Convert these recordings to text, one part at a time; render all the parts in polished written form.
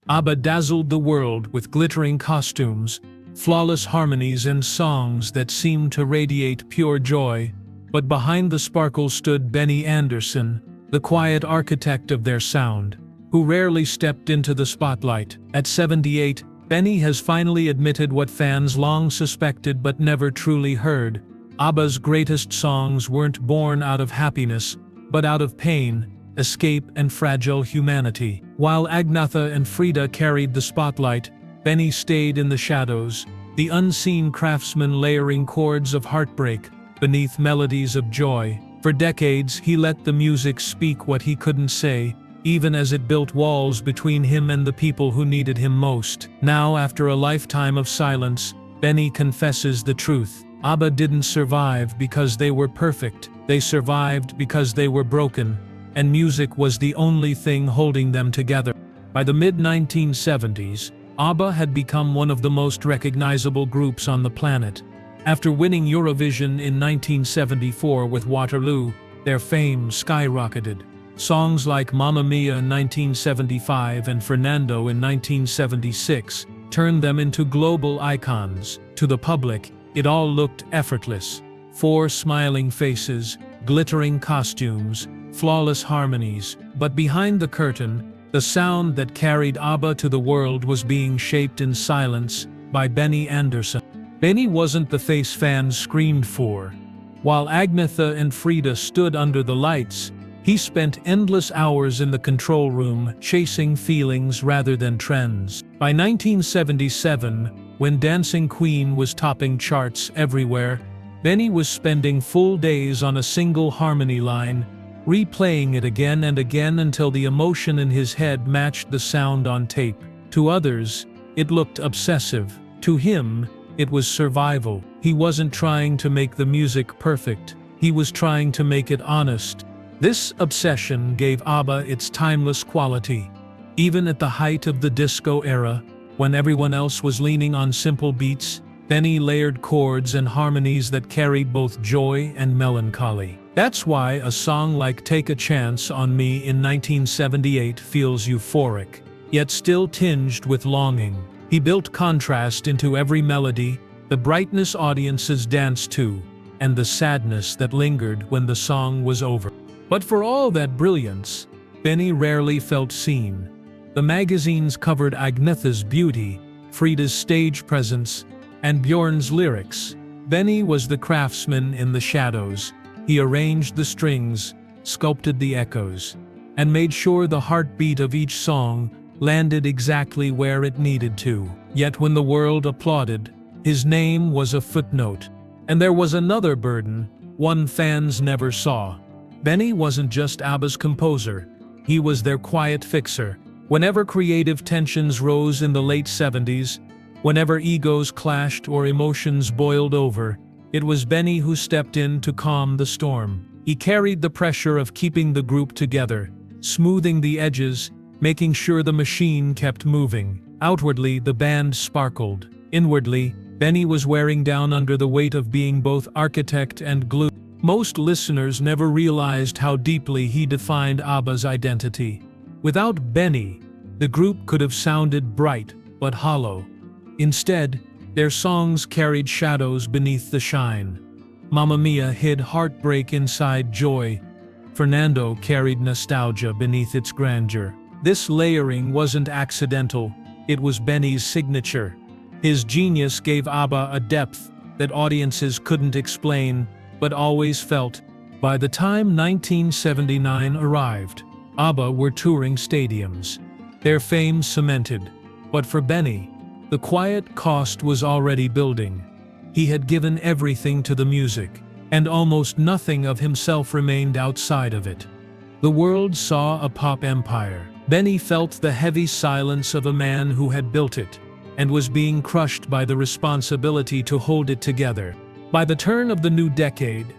ABBA dazzled the world with glittering costumes, flawless harmonies and songs that seemed to radiate pure joy. But behind the sparkle stood Benny Andersson, the quiet architect of their sound, who rarely stepped into the spotlight. At 78, Benny has finally admitted what fans long suspected but never truly heard. ABBA's greatest songs weren't born out of happiness, but out of pain, escape and fragile humanity. While Agnetha and Frida carried the spotlight, Benny stayed in the shadows, the unseen craftsman layering chords of heartbreak beneath melodies of joy. For decades, he let the music speak what he couldn't say, even as it built walls between him and the people who needed him most. Now, after a lifetime of silence, Benny confesses the truth. ABBA didn't survive because they were perfect, they survived because they were broken, and music was the only thing holding them together. By the mid-1970s, ABBA had become one of the most recognizable groups on the planet. After winning Eurovision in 1974 with Waterloo, their fame skyrocketed. Songs like Mamma Mia in 1975 and Fernando in 1976 turned them into global icons. To the public, it all looked effortless. 4 smiling faces, glittering costumes, flawless harmonies. But behind the curtain, the sound that carried ABBA to the world was being shaped in silence by Benny Andersson. Benny wasn't the face fans screamed for. While Agnetha and Frida stood under the lights, he spent endless hours in the control room, chasing feelings rather than trends. By 1977, when Dancing Queen was topping charts everywhere, Benny was spending full days on a single harmony line, replaying it again and again until the emotion in his head matched the sound on tape. To others, it looked obsessive. To him, it was survival. He wasn't trying to make the music perfect. He was trying to make it honest. This obsession gave ABBA its timeless quality. Even at the height of the disco era, when everyone else was leaning on simple beats, Benny layered chords and harmonies that carried both joy and melancholy. That's why a song like Take a Chance on Me in 1978 feels euphoric, yet still tinged with longing. He built contrast into every melody, the brightness audiences danced to, and the sadness that lingered when the song was over. But for all that brilliance, Benny rarely felt seen. The magazines covered Agnetha's beauty, Frida's stage presence, and Bjorn's lyrics. Benny was the craftsman in the shadows. He arranged the strings, sculpted the echoes, and made sure the heartbeat of each song landed exactly where it needed to. Yet when the world applauded, his name was a footnote. And there was another burden, one fans never saw. Benny wasn't just ABBA's composer, he was their quiet fixer. Whenever creative tensions rose in the late 70s, whenever egos clashed or emotions boiled over, it was Benny who stepped in to calm the storm. He carried the pressure of keeping the group together, smoothing the edges, making sure the machine kept moving. Outwardly, the band sparkled. Inwardly, Benny was wearing down under the weight of being both architect and glue. Most listeners never realized how deeply he defined ABBA's identity. Without Benny, the group could have sounded bright but hollow. Instead, their songs carried shadows beneath the shine. Mamma Mia hid heartbreak inside joy. Fernando carried nostalgia beneath its grandeur. This layering wasn't accidental, it was Benny's signature. His genius gave ABBA a depth that audiences couldn't explain, but always felt. By the time 1979 arrived, ABBA were touring stadiums, their fame cemented. But for Benny, the quiet cost was already building. He had given everything to the music, and almost nothing of himself remained outside of it. The world saw a pop empire. Benny felt the heavy silence of a man who had built it, and was being crushed by the responsibility to hold it together. By the turn of the new decade,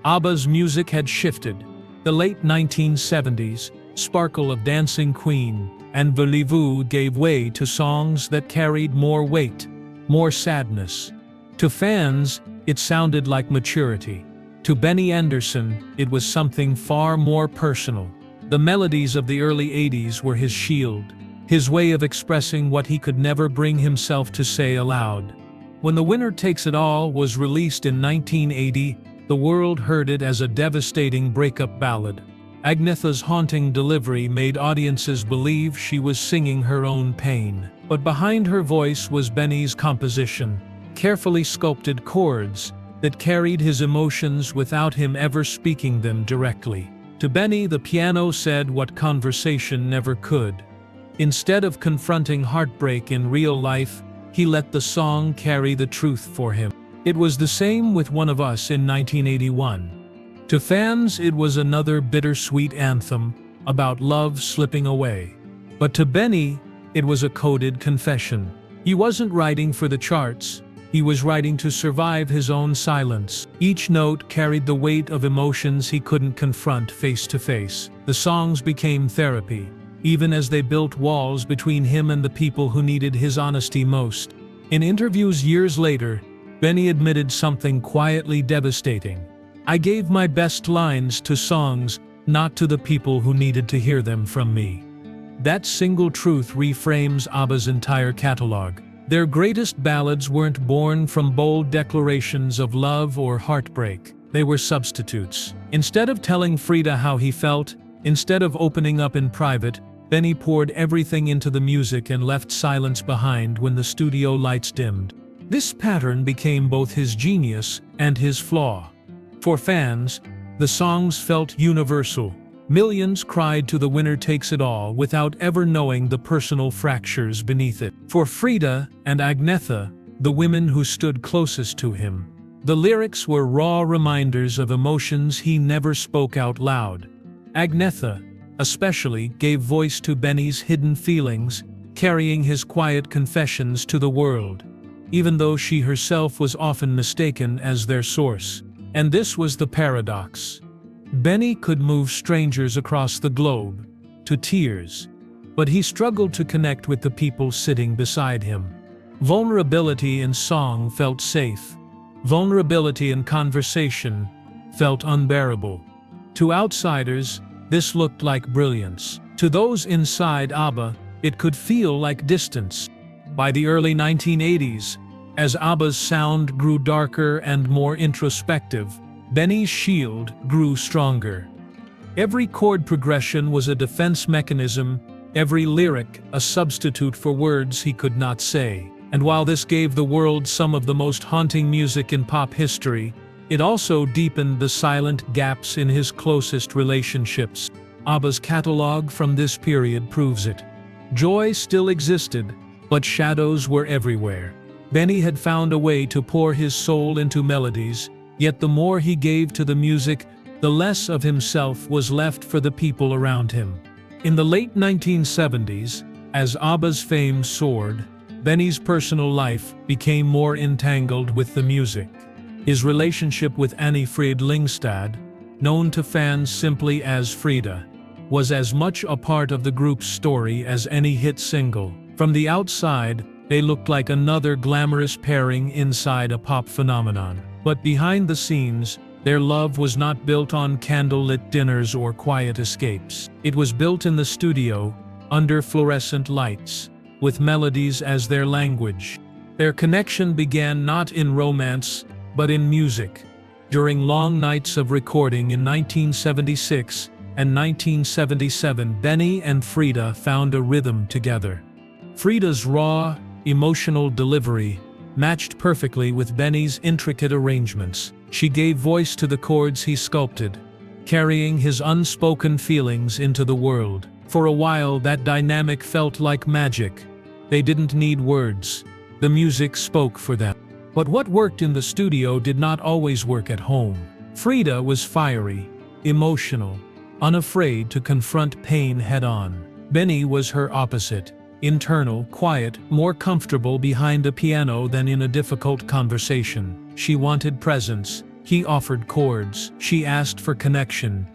ABBA's music had shifted. The late 1970s, sparkle of Dancing Queen and Voulez-Vous gave way to songs that carried more weight, more sadness. To fans, it sounded like maturity. To Benny Andersson, it was something far more personal. The melodies of the early 80s were his shield, his way of expressing what he could never bring himself to say aloud. When The Winner Takes It All was released in 1980, the world heard it as a devastating breakup ballad. Agnetha's haunting delivery made audiences believe she was singing her own pain. But behind her voice was Benny's composition, carefully sculpted chords that carried his emotions without him ever speaking them directly. To Benny, the piano said what conversation never could. Instead of confronting heartbreak in real life, he let the song carry the truth for him. It was the same with One of Us in 1981. To fans, it was another bittersweet anthem about love slipping away. But to Benny, it was a coded confession. He wasn't writing for the charts. He was writing to survive his own silence. Each note carried the weight of emotions he couldn't confront face to face. The songs became therapy, even as they built walls between him and the people who needed his honesty most. In interviews years later, Benny admitted something quietly devastating. "I gave my best lines to songs, not to the people who needed to hear them from me." That single truth reframes ABBA's entire catalog. Their greatest ballads weren't born from bold declarations of love or heartbreak. They were substitutes. Instead of telling Frida how he felt, instead of opening up in private, Benny poured everything into the music and left silence behind when the studio lights dimmed. This pattern became both his genius and his flaw. For fans, the songs felt universal. Millions cried to The Winner Takes It All without ever knowing the personal fractures beneath it. For Frida and Agnetha, the women who stood closest to him, the lyrics were raw reminders of emotions he never spoke out loud. Agnetha, especially, gave voice to Benny's hidden feelings, carrying his quiet confessions to the world, even though she herself was often mistaken as their source. And this was the paradox. Benny could move strangers across the globe to tears, but he struggled to connect with the people sitting beside him. Vulnerability in song felt safe. Vulnerability in conversation felt unbearable. To outsiders, this looked like brilliance. To those inside ABBA, it could feel like distance. By the early 1980s, as ABBA's sound grew darker and more introspective, Benny's shield grew stronger. Every chord progression was a defense mechanism, every lyric a substitute for words he could not say. And while this gave the world some of the most haunting music in pop history, it also deepened the silent gaps in his closest relationships. ABBA's catalog from this period proves it. Joy still existed, but shadows were everywhere. Benny had found a way to pour his soul into melodies, yet the more he gave to the music, the less of himself was left for the people around him. In the late 1970s, as ABBA's fame soared, Benny's personal life became more entangled with the music. His relationship with Frida Lyngstad, known to fans simply as Frida, was as much a part of the group's story as any hit single. From the outside, they looked like another glamorous pairing inside a pop phenomenon. But behind the scenes, their love was not built on candlelit dinners or quiet escapes. It was built in the studio, under fluorescent lights, with melodies as their language. Their connection began not in romance, but in music. During long nights of recording in 1976 and 1977, Benny and Frida found a rhythm together. Frida's raw, emotional delivery matched perfectly with Benny's intricate arrangements. She gave voice to the chords he sculpted, carrying his unspoken feelings into the world. For a while, that dynamic felt like magic. They didn't need words. The music spoke for them. But what worked in the studio did not always work at home. Frida was fiery, emotional, unafraid to confront pain head-on. Benny was her opposite. Internal, quiet, more comfortable behind a piano than in a difficult conversation. She wanted presence. He offered chords. She asked for connection.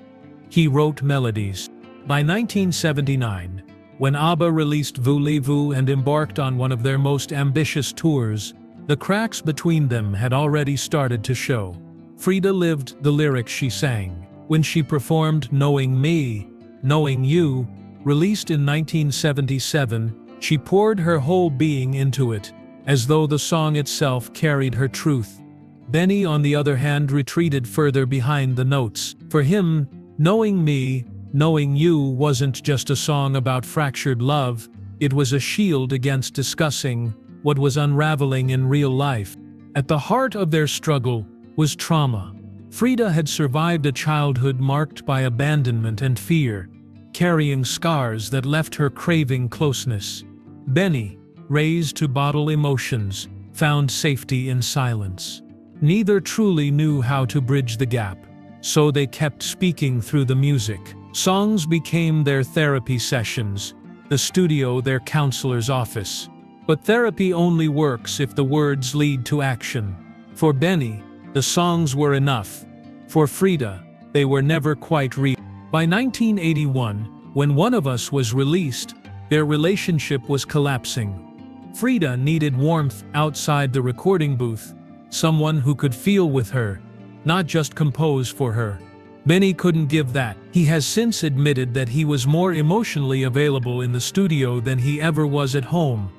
He wrote melodies. By 1979, when ABBA released Voulez-Vous and embarked on one of their most ambitious tours, the cracks between them had already started to show. Frida lived the lyrics she sang. When she performed Knowing Me, Knowing You, Released in 1977, she poured her whole being into it, as though the song itself carried her truth. Benny, on the other hand, retreated further behind the notes. For him, Knowing Me, Knowing You wasn't just a song about fractured love, it was a shield against discussing what was unraveling in real life. At the heart of their struggle was trauma. Frida had survived a childhood marked by abandonment and fear, carrying scars that left her craving closeness. Benny, raised to bottle emotions, found safety in silence. Neither truly knew how to bridge the gap, so they kept speaking through the music. Songs became their therapy sessions, the studio their counselor's office. But therapy only works if the words lead to action. For Benny, the songs were enough. For Frida, they were never quite real. By 1981, when One of Us was released, their relationship was collapsing. Frida needed warmth outside the recording booth, someone who could feel with her, not just compose for her. Benny couldn't give that. He has since admitted that he was more emotionally available in the studio than he ever was at home.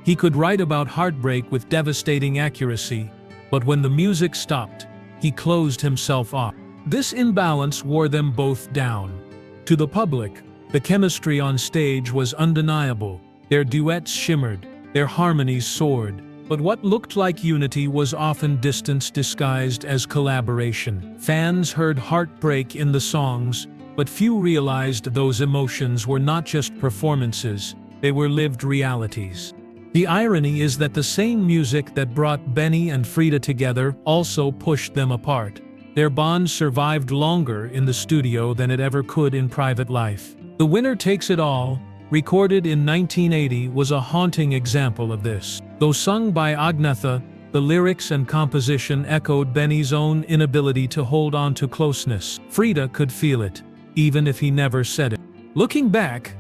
He could write about heartbreak with devastating accuracy, but when the music stopped, he closed himself off. This imbalance wore them both down. To the public, the chemistry on stage was undeniable. Their duets shimmered, their harmonies soared. But what looked like unity was often distance disguised as collaboration. Fans heard heartbreak in the songs, but few realized those emotions were not just performances, they were lived realities. The irony is that the same music that brought Benny and Frida together also pushed them apart. Their bond survived longer in the studio than it ever could in private life. The Winner Takes It All, recorded in 1980, was a haunting example of this. Though sung by Agnetha, the lyrics and composition echoed Benny's own inability to hold on to closeness. Frida could feel it, even if he never said it. Looking back,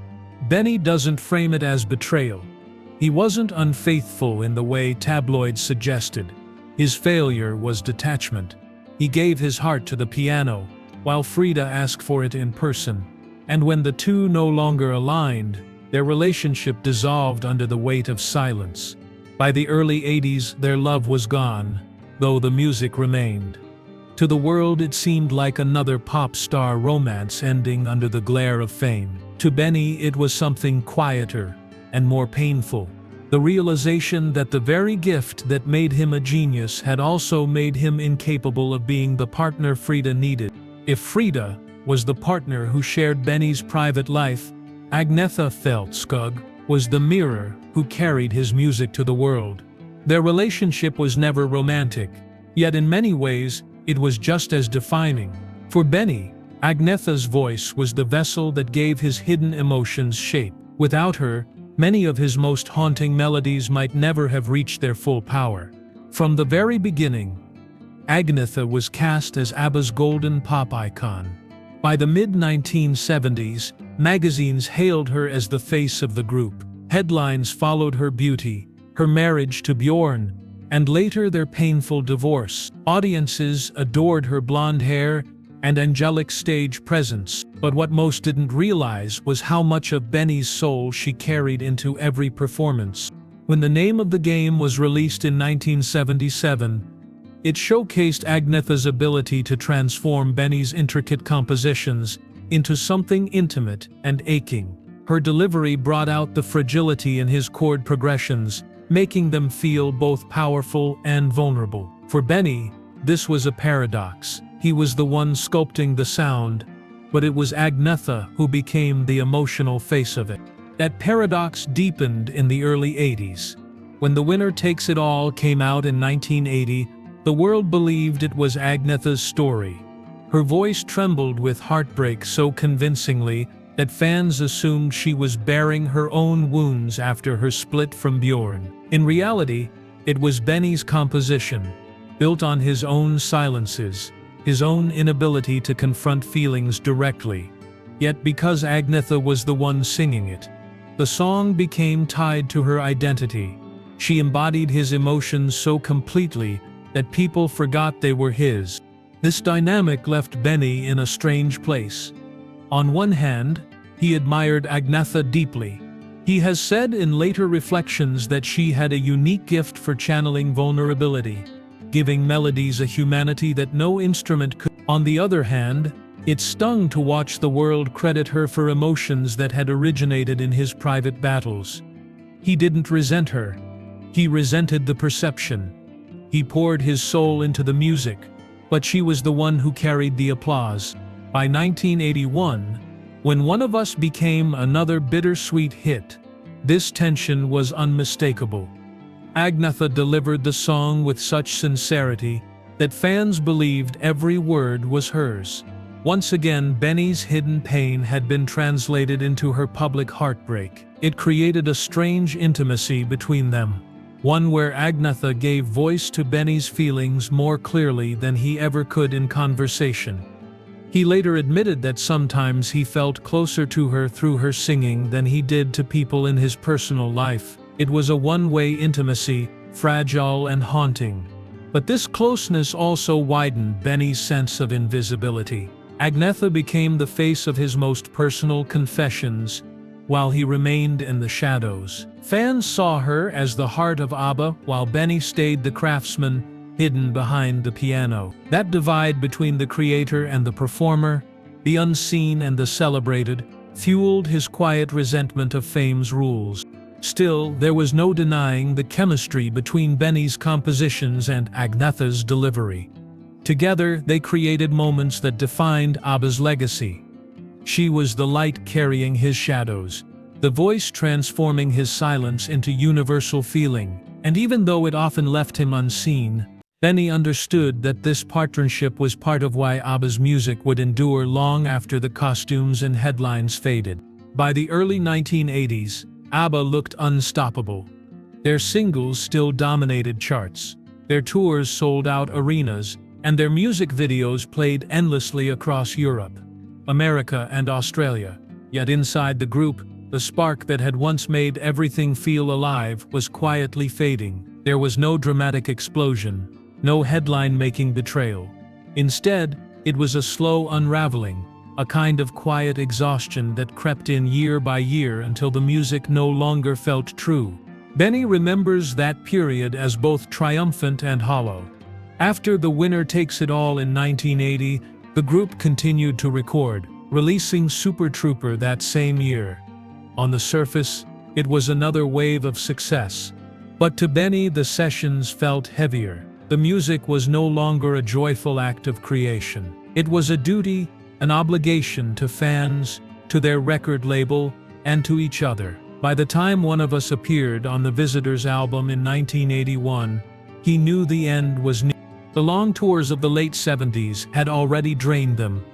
Benny doesn't frame it as betrayal. He wasn't unfaithful in the way tabloids suggested. His failure was detachment. He gave his heart to the piano, while Frida asked for it in person. And when the two no longer aligned, their relationship dissolved under the weight of silence. By the early 80s, their love was gone, though the music remained. To the world, it seemed like another pop star romance ending under the glare of fame. To Benny, it was something quieter and more painful. The realization that the very gift that made him a genius had also made him incapable of being the partner Frida needed. If Frida was the partner who shared Benny's private life, Agnetha Skog was the mirror who carried his music to the world. Their relationship was never romantic, yet in many ways, it was just as defining. For Benny, Agnetha's voice was the vessel that gave his hidden emotions shape. Without her, many of his most haunting melodies might never have reached their full power. From the very beginning, Agnetha was cast as ABBA's golden pop icon. By the mid-1970s, magazines hailed her as the face of the group. Headlines followed her beauty, her marriage to Bjorn, and later their painful divorce. Audiences adored her blonde hair and angelic stage presence, but what most didn't realize was how much of Benny's soul she carried into every performance. When The Name of the Game was released in 1977, it showcased Agnetha's ability to transform Benny's intricate compositions into something intimate and aching. Her delivery brought out the fragility in his chord progressions, making them feel both powerful and vulnerable. For Benny, this was a paradox. He was the one sculpting the sound, but it was Agnetha who became the emotional face of it. That paradox deepened in the early 80s. When The Winner Takes It All came out in 1980, the world believed it was Agnetha's story. Her voice trembled with heartbreak so convincingly that fans assumed she was bearing her own wounds after her split from Bjorn. In reality, it was Benny's composition, built on his own silences, his own inability to confront feelings directly. Yet because Agnetha was the one singing it, the song became tied to her identity. She embodied his emotions so completely that people forgot they were his. This dynamic left Benny in a strange place. On one hand, he admired Agnetha deeply. He has said in later reflections that she had a unique gift for channeling vulnerability, giving melodies a humanity that no instrument could. On the other hand, it stung to watch the world credit her for emotions that had originated in his private battles. He didn't resent her. He resented the perception. He poured his soul into the music, but she was the one who carried the applause. By 1981, when One of Us became another bittersweet hit, this tension was unmistakable. Agnetha delivered the song with such sincerity that fans believed every word was hers. Once again, Benny's hidden pain had been translated into her public heartbreak. It created a strange intimacy between them, one where Agnetha gave voice to Benny's feelings more clearly than he ever could in conversation. He later admitted that sometimes he felt closer to her through her singing than he did to people in his personal life. It was a one-way intimacy, fragile and haunting. But this closeness also widened Benny's sense of invisibility. Agnetha became the face of his most personal confessions, while he remained in the shadows. Fans saw her as the heart of ABBA, while Benny stayed the craftsman, hidden behind the piano. That divide between the creator and the performer, the unseen and the celebrated, fueled his quiet resentment of fame's rules. Still, there was no denying the chemistry between Benny's compositions and Agnetha's delivery. Together, they created moments that defined ABBA's legacy. She was the light carrying his shadows, the voice transforming his silence into universal feeling, and even though it often left him unseen, Benny understood that this partnership was part of why ABBA's music would endure long after the costumes and headlines faded. By the early 1980s, ABBA looked unstoppable. Their singles still dominated charts, their tours sold out arenas, and their music videos played endlessly across Europe, America, and Australia. Yet inside the group, the spark that had once made everything feel alive was quietly fading. There was no dramatic explosion, no headline-making betrayal. Instead, it was a slow unraveling, a kind of quiet exhaustion that crept in year by year until the music no longer felt true. Benny remembers that period as both triumphant and hollow. After The Winner Takes It All in 1980, the group continued to record, releasing Super Trooper that same year. On the surface, it was another wave of success. But to Benny, the sessions felt heavier. The music was no longer a joyful act of creation. It was a duty, an obligation to fans, to their record label, and to each other. By the time One of Us appeared on the Visitors album in 1981, he knew the end was near. The long tours of the late 70s had already drained them.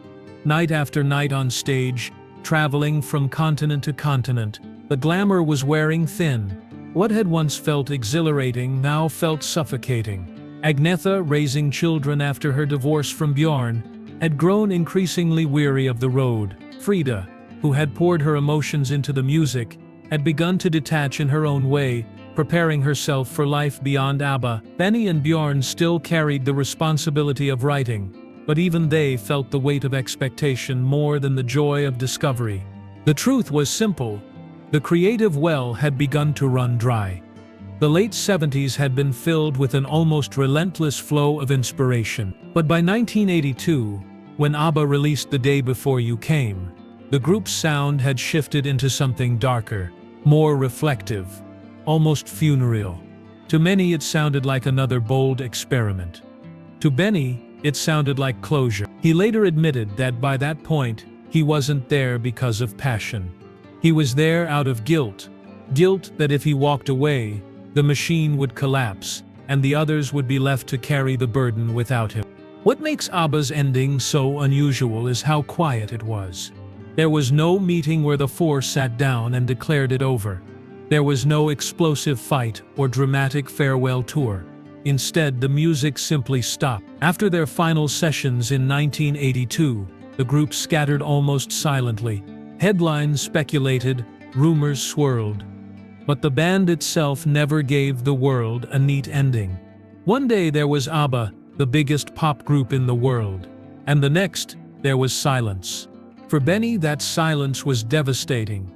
Night after night on stage, traveling from continent to continent, the glamour was wearing thin. What had once felt exhilarating now felt suffocating. Agnetha, raising children after her divorce from Bjorn, had grown increasingly weary of the road. Frida, who had poured her emotions into the music, had begun to detach in her own way, preparing herself for life beyond ABBA. Benny and Bjorn still carried the responsibility of writing, but even they felt the weight of expectation more than the joy of discovery. The truth was simple: the creative well had begun to run dry. The late 70s had been filled with an almost relentless flow of inspiration. But by 1982, when ABBA released The Day Before You Came, the group's sound had shifted into something darker, more reflective, almost funereal. To many, it sounded like another bold experiment. To Benny, it sounded like closure. He later admitted that by that point, he wasn't there because of passion. He was there out of guilt. Guilt that if he walked away, the machine would collapse, and the others would be left to carry the burden without him. What makes ABBA's ending so unusual is how quiet it was. There was no meeting where the four sat down and declared it over. There was no explosive fight or dramatic farewell tour. Instead, the music simply stopped. After their final sessions in 1982, the group scattered almost silently. Headlines speculated, rumors swirled. But the band itself never gave the world a neat ending. One day there was ABBA, the biggest pop group in the world, and the next, there was silence. For Benny, that silence was devastating.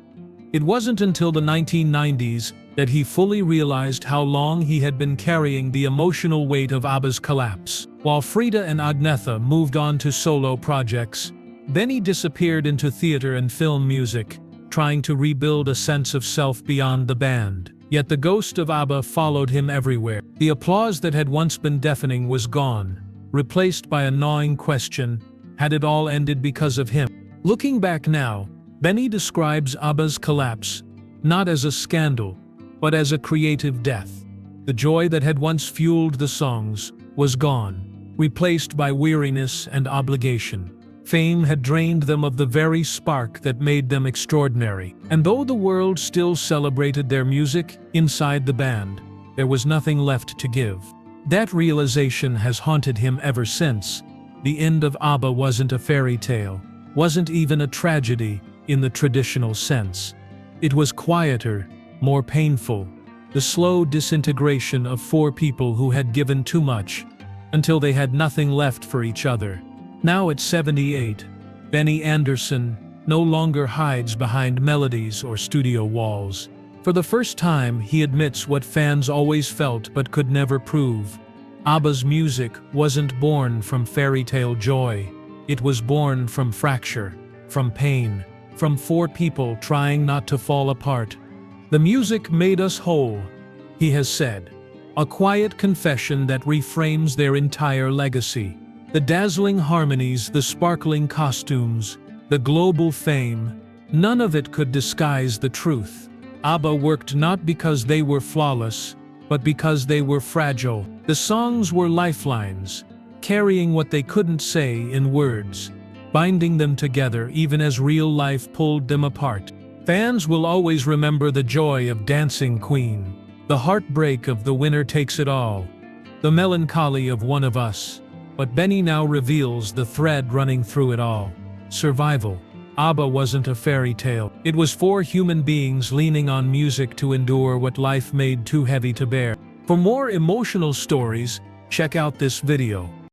It wasn't until the 1990s that he fully realized how long he had been carrying the emotional weight of ABBA's collapse. While Frida and Agnetha moved on to solo projects, Benny disappeared into theater and film music, trying to rebuild a sense of self beyond the band. Yet the ghost of ABBA followed him everywhere. The applause that had once been deafening was gone, replaced by a gnawing question: had it all ended because of him? Looking back now, Benny describes ABBA's collapse not as a scandal, but as a creative death. The joy that had once fueled the songs was gone, replaced by weariness and obligation. Fame had drained them of the very spark that made them extraordinary. And though the world still celebrated their music, inside the band, there was nothing left to give. That realization has haunted him ever since. The end of ABBA wasn't a fairy tale, wasn't even a tragedy in the traditional sense. It was quieter, more painful, the slow disintegration of four people who had given too much, until they had nothing left for each other. Now at 78, Benny Andersson no longer hides behind melodies or studio walls. For the first time, he admits what fans always felt but could never prove. ABBA's music wasn't born from fairy tale joy. It was born from fracture, from pain, from four people trying not to fall apart. The music made us whole, he has said. A quiet confession that reframes their entire legacy. The dazzling harmonies, the sparkling costumes, the global fame, none of it could disguise the truth. ABBA worked not because they were flawless, but because they were fragile. The songs were lifelines, carrying what they couldn't say in words, binding them together even as real life pulled them apart. Fans will always remember the joy of Dancing Queen, the heartbreak of The Winner Takes It All, the melancholy of One of Us. But Benny now reveals the thread running through it all: survival. ABBA wasn't a fairy tale. It was four human beings leaning on music to endure what life made too heavy to bear. For more emotional stories, check out this video.